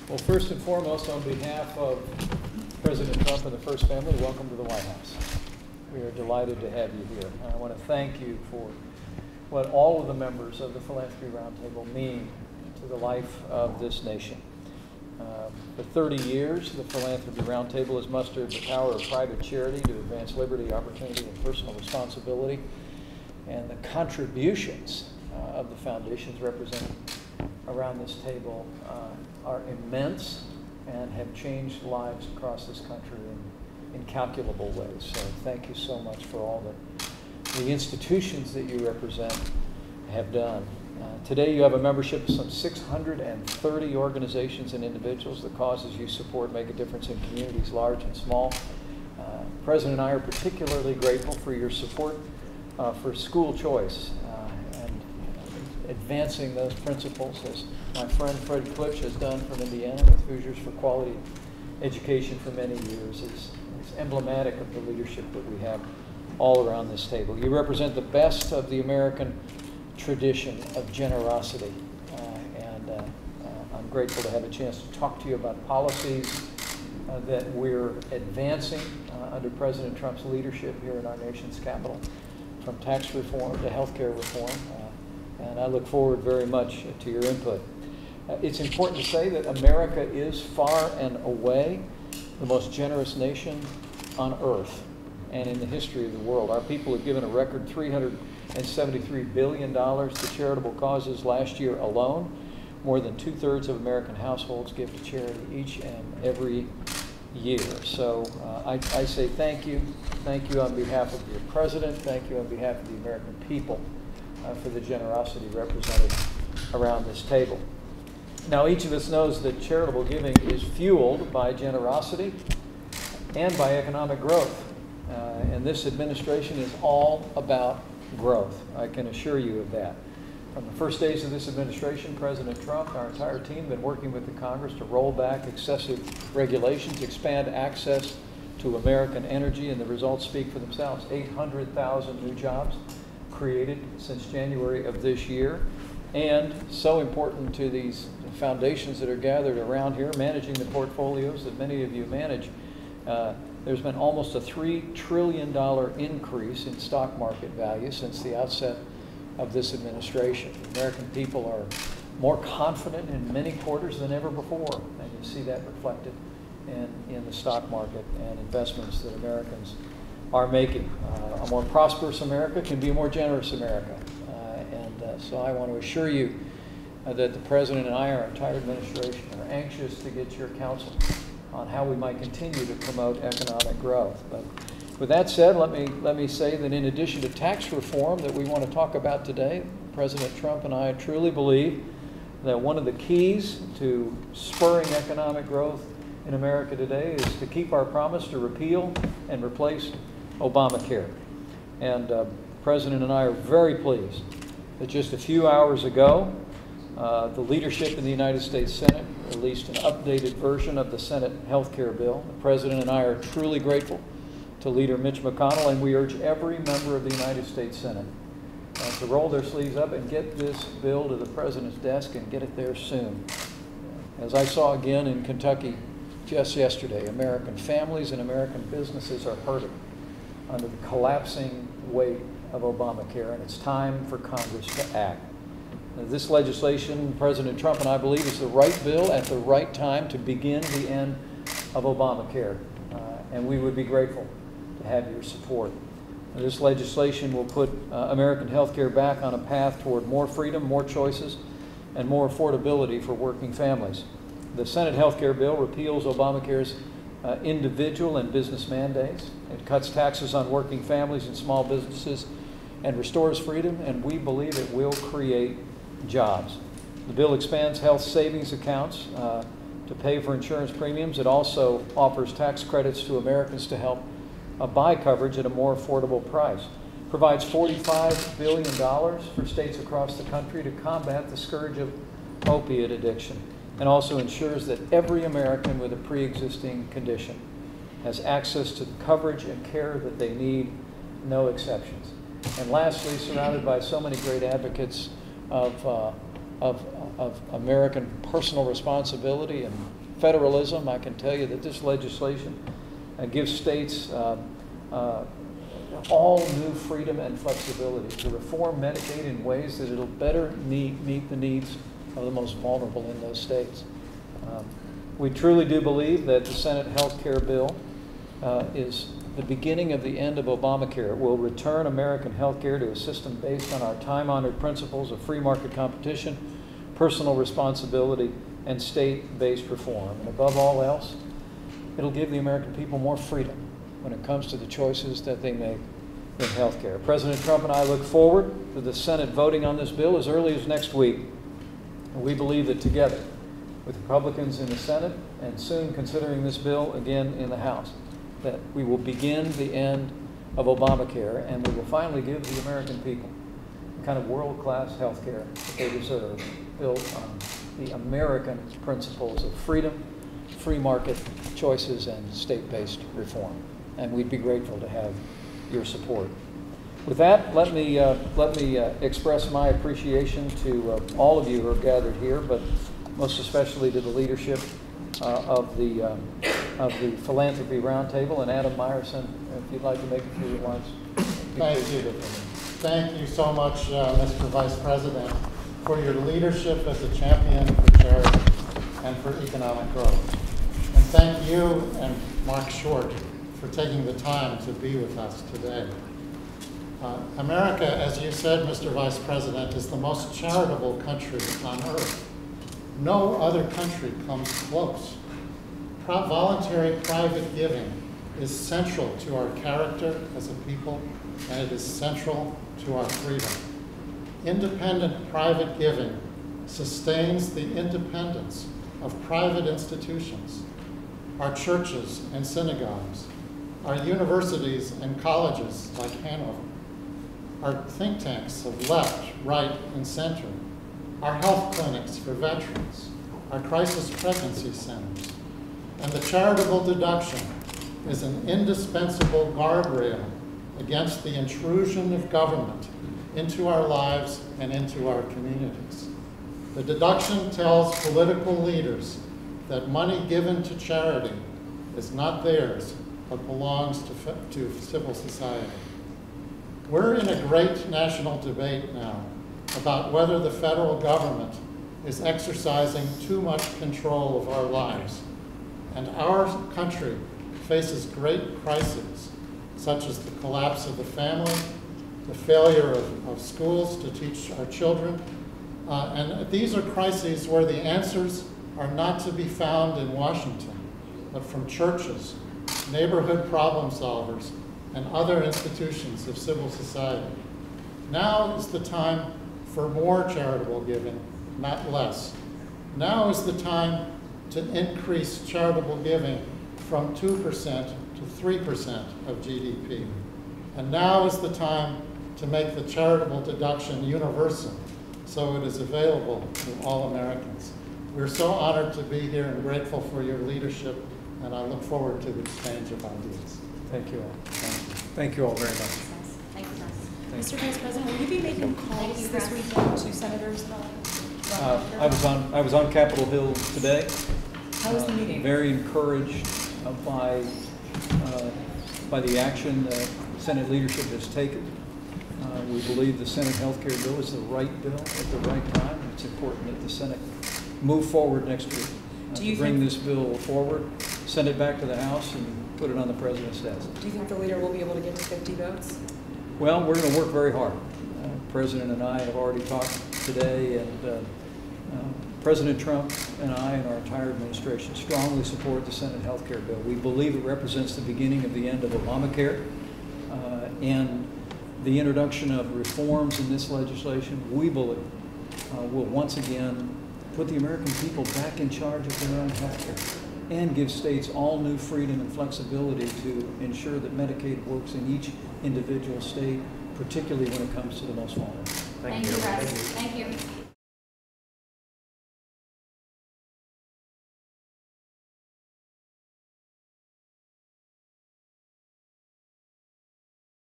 Well, first and foremost, on behalf of President Trump and the First Family, welcome to the White House. We are delighted to have you here. And I want to thank you for what all of the members of the Philanthropy Roundtable mean to the life of this nation. For 30 years, the Philanthropy Roundtable has mustered the power of private charity to advance liberty, opportunity, and personal responsibility. And the contributions of the foundations represented around this table are immense and have changed lives across this country in incalculable ways. So thank you so much for all that the institutions that you represent have done. Today you have a membership of some 630 organizations and individuals. The causes you support make a difference in communities large and small. President and I are particularly grateful for your support for school choice and advancing those principles, as my friend Fred Klipsch has done from Indiana with Hoosiers for Quality Education for many years. It's emblematic of the leadership that we have all around this table. You represent the best of the American tradition of generosity, and I'm grateful to have a chance to talk to you about policies that we're advancing under President Trump's leadership here in our nation's capital, from tax reform to healthcare reform, and I look forward very much to your input. It's important to say that America is far and away the most generous nation on earth and in the history of the world. Our people have given a record $373 billion to charitable causes last year alone. More than 2/3 of American households give to charity each and every year. So I say thank you. Thank you on behalf of your president. Thank you on behalf of the American people for the generosity represented around this table. Now, each of us knows that charitable giving is fueled by generosity and by economic growth. And this administration is all about growth. I can assure you of that. From the first days of this administration, President Trump and our entire team have been working with the Congress to roll back excessive regulations, expand access to American energy, and the results speak for themselves. 800,000 new jobs created since January of this year. And so important to these foundations that are gathered around here, managing the portfolios that many of you manage, there's been almost a $3 trillion increase in stock market value since the outset of this administration. The American people are more confident in many quarters than ever before, and you see that reflected in the stock market and investments that Americans are making. A more prosperous America can be a more generous America. So I want to assure you that the President and I, our entire administration, are anxious to get your counsel on how we might continue to promote economic growth. But with that said, let me say that in addition to tax reform that we want to talk about today, President Trump and I truly believe that one of the keys to spurring economic growth in America today is to keep our promise to repeal and replace Obamacare. And the President and I are very pleased that just a few hours ago, the leadership in the United States Senate released an updated version of the Senate health care bill. The President and I are truly grateful to Leader Mitch McConnell, and we urge every member of the United States Senate to roll their sleeves up and get this bill to the President's desk and get it there soon. As I saw again in Kentucky just yesterday, American families and American businesses are hurting under the collapsing weight of Obamacare, and it's time for Congress to act. This legislation, President Trump and I believe, is the right bill at the right time to begin the end of Obamacare, and we would be grateful to have your support. This legislation will put American health care back on a path toward more freedom, more choices, and more affordability for working families. The Senate health care bill repeals Obamacare's individual and business mandates. It cuts taxes on working families and small businesses and restores freedom, and we believe it will create jobs. The bill expands health savings accounts to pay for insurance premiums. It also offers tax credits to Americans to help buy coverage at a more affordable price. Provides $45 billion for states across the country to combat the scourge of opiate addiction, and also ensures that every American with a pre-existing condition has access to the coverage and care that they need, no exceptions. And lastly, surrounded by so many great advocates of of American personal responsibility and federalism, I can tell you that this legislation gives states all new freedom and flexibility to reform Medicaid in ways that it'll better meet the needs of the most vulnerable in those states. We truly do believe that the Senate health care bill is the beginning of the end of Obamacare. It will return American health care to a system based on our time-honored principles of free market competition, personal responsibility, and state-based reform. And above all else, it'll give the American people more freedom when it comes to the choices that they make in health care. President Trump and I look forward to the Senate voting on this bill as early as next week. And we believe that together, with Republicans in the Senate and soon considering this bill again in the House, that we will begin the end of Obamacare and we will finally give the American people the kind of world-class health care that they deserve, built on the American principles of freedom, free market choices, and state-based reform. And we'd be grateful to have your support. With that, let me express my appreciation to all of you who are gathered here, but most especially to the leadership of the Philanthropy Roundtable, and Adam Meyerson, if you'd like to make a few remarks. Thank you. Thank you so much, Mr. Vice President, for your leadership as a champion for charity and for economic growth. And thank you and Mark Short for taking the time to be with us today. America, as you said, Mr. Vice President, is the most charitable country on earth. No other country comes close. Voluntary private giving is central to our character as a people, and it is central to our freedom. Independent private giving sustains the independence of private institutions, our churches and synagogues, our universities and colleges like Hanover, our think tanks of left, right, and center, our health clinics for veterans, our crisis pregnancy centers, and the charitable deduction is an indispensable guardrail against the intrusion of government into our lives and into our communities. The deduction tells political leaders that money given to charity is not theirs, but belongs to civil society. We're in a great national debate now about whether the federal government is exercising too much control of our lives. And our country faces great crises, such as the collapse of the family, the failure of schools to teach our children. And these are crises where the answers are not to be found in Washington, but from churches, neighborhood problem solvers, and other institutions of civil society. Now is the time for more charitable giving, not less. Now is the time to increase charitable giving from 2% to 3% of GDP. And now is the time to make the charitable deduction universal so it is available to all Americans. We're so honored to be here and grateful for your leadership, and I look forward to the exchange of ideas. Thank you all. Thank you all very much. Thank you, Mr. Vice President, will you be making calls this weekend to senators about I was on Capitol Hill today. How was the meeting? Very encouraged by the action that Senate leadership has taken. We believe the Senate health care bill is the right bill at the right time. It's important that the Senate move forward next week to bring this bill forward, send it back to the House, and put it on the President's desk. Do you think the leader will be able to get to 50 votes? Well, we're going to work very hard. The President and I have already talked today, and President Trump and I and our entire administration strongly support the Senate health care bill. We believe it represents the beginning of the end of Obamacare, and the introduction of reforms in this legislation, we believe, will once again put the American people back in charge of their own health care and give states all new freedom and flexibility to ensure that Medicaid works in each individual state, particularly when it comes to the most vulnerable. Thank you, Russ. Thank you.